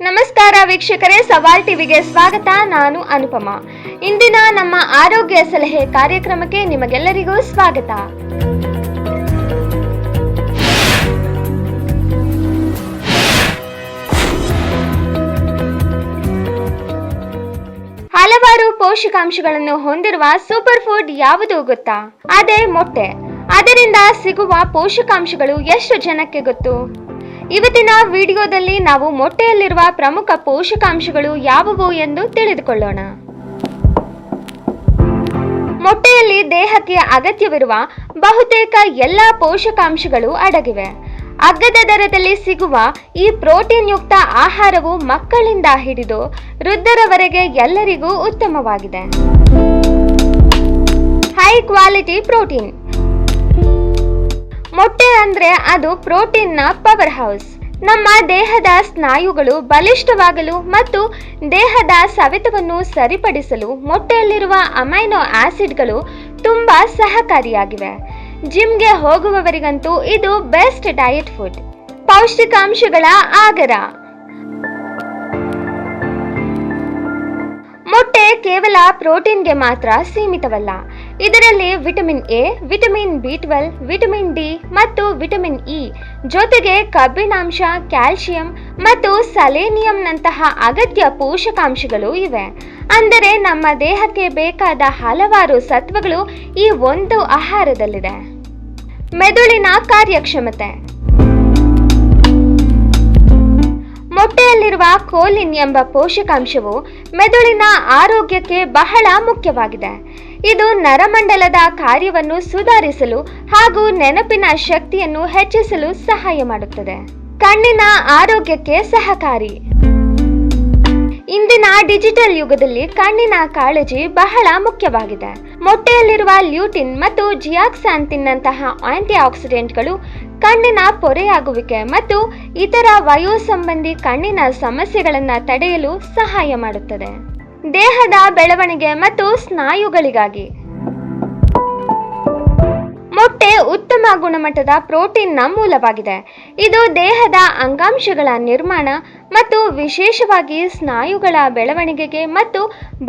ನಮಸ್ಕಾರ ವೀಕ್ಷಕರೇ, ಸವಾಲ್ ಟಿವಿಗೆ ಸ್ವಾಗತ. ನಾನು ಅನುಪಮ. ಇಂದಿನ ನಮ್ಮ ಆರೋಗ್ಯ ಸಲಹೆ ಕಾರ್ಯಕ್ರಮಕ್ಕೆ ನಿಮಗೆಲ್ಲರಿಗೂ ಸ್ವಾಗತ. ಹಲವಾರು ಪೋಷಕಾಂಶಗಳನ್ನು ಹೊಂದಿರುವ ಸೂಪರ್ ಫುಡ್ ಯಾವುದು ಗೊತ್ತಾ? ಅದೇ ಮೊಟ್ಟೆ. ಅದರಿಂದ ಸಿಗುವ ಪೋಷಕಾಂಶಗಳು ಎಷ್ಟು ಜನಕ್ಕೆ ಗೊತ್ತು? ಇವತ್ತಿನ ವಿಡಿಯೋದಲ್ಲಿ ನಾವು ಮೊಟ್ಟೆಯಲ್ಲಿರುವ ಪ್ರಮುಖ ಪೋಷಕಾಂಶಗಳು ಯಾವುವು ಎಂದು ತಿಳಿದುಕೊಳ್ಳೋಣ. ಮೊಟ್ಟೆಯಲ್ಲಿ ದೇಹಕ್ಕೆ ಅಗತ್ಯವಿರುವ ಬಹುತೇಕ ಎಲ್ಲ ಪೋಷಕಾಂಶಗಳು ಅಡಗಿವೆ. ಅಗ್ಗದ ದರದಲ್ಲಿ ಸಿಗುವ ಈ ಪ್ರೋಟೀನ್ ಯುಕ್ತ ಆಹಾರವು ಮಕ್ಕಳಿಂದ ಹಿಡಿದು ವೃದ್ಧರವರೆಗೆ ಎಲ್ಲರಿಗೂ ಉತ್ತಮವಾಗಿದೆ. High quality protein. ಮೊಟ್ಟೆ ಅಂದ್ರೆ ಅದು ಪ್ರೋಟೀನ್ನ ಪವರ್ ಹೌಸ್. ನಮ್ಮ ದೇಹದ ಸ್ನಾಯುಗಳು ಬಲಿಷ್ಠವಾಗಲು ಮತ್ತು ದೇಹದ ಸವೆತವನ್ನು ಸರಿಪಡಿಸಲು ಮೊಟ್ಟೆಯಲ್ಲಿರುವ ಅಮೈನೋ ಆಸಿಡ್ಗಳು ತುಂಬಾ ಸಹಕಾರಿಯಾಗಿವೆ. ಜಿಮ್ಗೆ ಹೋಗುವವರಿಗಂತೂ ಇದು ಬೆಸ್ಟ್ ಡಯಟ್ ಫುಡ್. ಪೌಷ್ಟಿಕಾಂಶಗಳ ಆಗರ. ಮೊಟ್ಟೆ ಕೇವಲ ಪ್ರೋಟೀನ್ಗೆ ಮಾತ್ರ ಸೀಮಿತವಲ್ಲ. ಇದರಲ್ಲಿ ವಿಟಮಿನ್ ಎ, ವಿಟಮಿನ್ ಬಿ12, ವಿಟಮಿನ್ ಡಿ ಮತ್ತು ವಿಟಮಿನ್ ಇ ಜೊತೆಗೆ ಕಬ್ಬಿಣಾಂಶ, ಕ್ಯಾಲ್ಸಿಯಂ ಮತ್ತು ಸೆಲೆನಿಯಂನಂತಹ ಅಗತ್ಯ ಪೋಷಕಾಂಶಗಳು ಇವೆ. ಅಂದರೆ ನಮ್ಮ ದೇಹಕ್ಕೆ ಬೇಕಾದ ಹಲವಾರು ಸತ್ವಗಳು ಈ ಒಂದು ಆಹಾರದಲ್ಲಿದೆ. ಮೆದುಳಿನ ಕಾರ್ಯಕ್ಷಮತೆ. ಮೊಟ್ಟೆಯಲ್ಲಿರುವ ಕೋಲಿನ್ ಎಂಬ ಪೋಷಕಾಂಶವು ಮೆದುಳಿನ ಆರೋಗ್ಯಕ್ಕೆ ಬಹಳ ಮುಖ್ಯವಾಗಿದೆ. ಇದು ನರಮಂಡಲದ ಕಾರ್ಯವನ್ನು ಸುಧಾರಿಸಲು ಹಾಗೂ ನೆನಪಿನ ಶಕ್ತಿಯನ್ನು ಹೆಚ್ಚಿಸಲು ಸಹಾಯ ಮಾಡುತ್ತದೆ. ಕಣ್ಣಿನ ಆರೋಗ್ಯಕ್ಕೆ ಸಹಕಾರಿ. ಇಂದಿನ ಡಿಜಿಟಲ್ ಯುಗದಲ್ಲಿ ಕಣ್ಣಿನ ಕಾಳಜಿ ಬಹಳ ಮುಖ್ಯವಾಗಿದೆ. ಮೊಟ್ಟೆಯಲ್ಲಿರುವ ಲ್ಯೂಟಿನ್ ಮತ್ತು ಜಿಯಾಕ್ಸಾಂಥಿನ್ನಂತಹ ಆಂಟಿ ಆಕ್ಸಿಡೆಂಟ್ಗಳು ಕಣ್ಣಿನ ಪೊರೆಯಾಗುವಿಕೆ ಮತ್ತು ಇತರ ವಯೋಸಂಬಂಧಿ ಕಣ್ಣಿನ ಸಮಸ್ಯೆಗಳನ್ನು ತಡೆಯಲು ಸಹಾಯ ಮಾಡುತ್ತದೆ. ದೇಹದ ಬೆಳವಣಿಗೆ ಮತ್ತು ಸ್ನಾಯುಗಳಿಗಾಗಿ ಮೊಟ್ಟೆ ಉತ್ತಮ ಗುಣಮಟ್ಟದ ಪ್ರೋಟೀನ್ನ ಮೂಲವಾಗಿದೆ. ಇದು ದೇಹದ ಅಂಗಾಂಶಗಳ ನಿರ್ಮಾಣ ಮತ್ತು ವಿಶೇಷವಾಗಿ ಸ್ನಾಯುಗಳ ಬೆಳವಣಿಗೆಗೆ ಮತ್ತು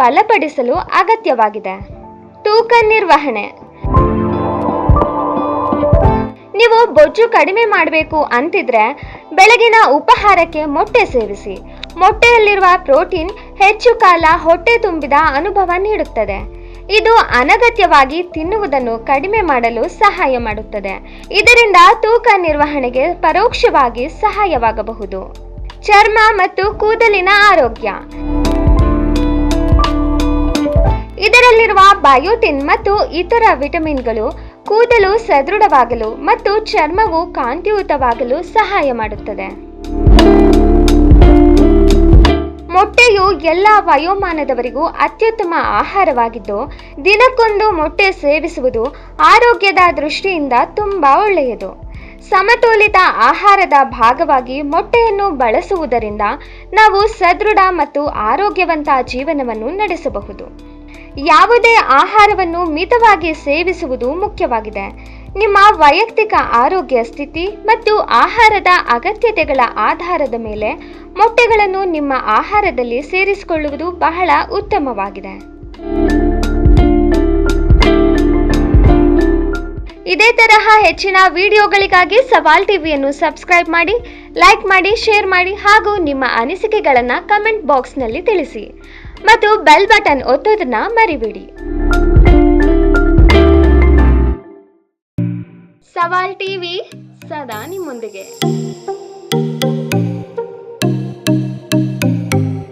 ಬಲಪಡಿಸಲು ಅಗತ್ಯವಾಗಿದೆ. ತೂಕ ನಿರ್ವಹಣೆ. ನೀವು ಬೊಜ್ಜು ಕಡಿಮೆ ಮಾಡಬೇಕು ಅಂತಿದ್ರೆ ಬೆಳಗಿನ ಉಪಹಾರಕ್ಕೆ ಮೊಟ್ಟೆ ಸೇವಿಸಿ. ಮೊಟ್ಟೆಯಲ್ಲಿರುವ ಪ್ರೋಟೀನ್ ಹೆಚ್ಚು ಕಾಲ ಹೊಟ್ಟೆ ತುಂಬಿದ ಅನುಭವ ನೀಡುತ್ತದೆ. ಇದು ಅನಗತ್ಯವಾಗಿ ತಿನ್ನುವುದನ್ನು ಕಡಿಮೆ ಮಾಡಲು ಸಹಾಯ ಮಾಡುತ್ತದೆ. ಇದರಿಂದ ತೂಕ ನಿರ್ವಹಣೆಗೆ ಪರೋಕ್ಷವಾಗಿ ಸಹಾಯವಾಗಬಹುದು. ಚರ್ಮ ಮತ್ತು ಕೂದಲಿನ ಆರೋಗ್ಯ. ಇದರಲ್ಲಿರುವ ಬಯೋಟಿನ್ ಮತ್ತು ಇತರ ವಿಟಮಿನ್ಗಳು ಕೂದಲು ಸದೃಢವಾಗಲು ಮತ್ತು ಚರ್ಮವು ಕಾಂತಿಯುತವಾಗಲು ಸಹಾಯ ಮಾಡುತ್ತದೆ. ಮೊಟ್ಟೆಯು ಎಲ್ಲ ವಯೋಮಾನದವರಿಗೂ ಅತ್ಯುತ್ತಮ ಆಹಾರವಾಗಿದ್ದು, ದಿನಕ್ಕೊಂದು ಮೊಟ್ಟೆ ಸೇವಿಸುವುದು ಆರೋಗ್ಯದ ದೃಷ್ಟಿಯಿಂದ ತುಂಬಾ ಒಳ್ಳೆಯದು. ಸಮತೋಲಿತ ಆಹಾರದ ಭಾಗವಾಗಿ ಮೊಟ್ಟೆಯನ್ನು ಬಳಸುವುದರಿಂದ ನಾವು ಸದೃಢ ಮತ್ತು ಆರೋಗ್ಯವಂತ ಜೀವನವನ್ನು ನಡೆಸಬಹುದು. ಯಾವುದೇ ಆಹಾರವನ್ನು ಮಿತವಾಗಿ ಸೇವಿಸುವುದು ಮುಖ್ಯವಾಗಿದೆ. ನಿಮ್ಮ ವೈಯಕ್ತಿಕ ಆರೋಗ್ಯ ಸ್ಥಿತಿ ಮತ್ತು ಆಹಾರದ ಅಗತ್ಯತೆಗಳ ಆಧಾರದ ಮೇಲೆ ಮೊಟ್ಟೆಗಳನ್ನು ನಿಮ್ಮ ಆಹಾರದಲ್ಲಿ ಸೇರಿಸಿಕೊಳ್ಳುವುದು ಬಹಳ ಉತ್ತಮವಾಗಿದೆ. ಇದೇ ತರಹ ಹೆಚ್ಚಿನ ವಿಡಿಯೋಗಳಿಗಾಗಿ ಸವಾಲ್ ಟಿವಿಯನ್ನು ಸಬ್ಸ್ಕ್ರೈಬ್ ಮಾಡಿ, ಲೈಕ್ ಮಾಡಿ, ಶೇರ್ ಮಾಡಿ ಹಾಗೂ ನಿಮ್ಮ ಅನಿಸಿಕೆಗಳನ್ನು ಕಮೆಂಟ್ ಬಾಕ್ಸ್ನಲ್ಲಿ ತಿಳಿಸಿ ಮತ್ತು ಬೆಲ್ ಬಟನ್ ಒತ್ತೋದನ್ನ ಮರಿಬೇಡಿ. ಸವಾಲ್ ಟಿವಿ ಸದಾ ನಿಮ್ಮೊಂದಿಗೆ.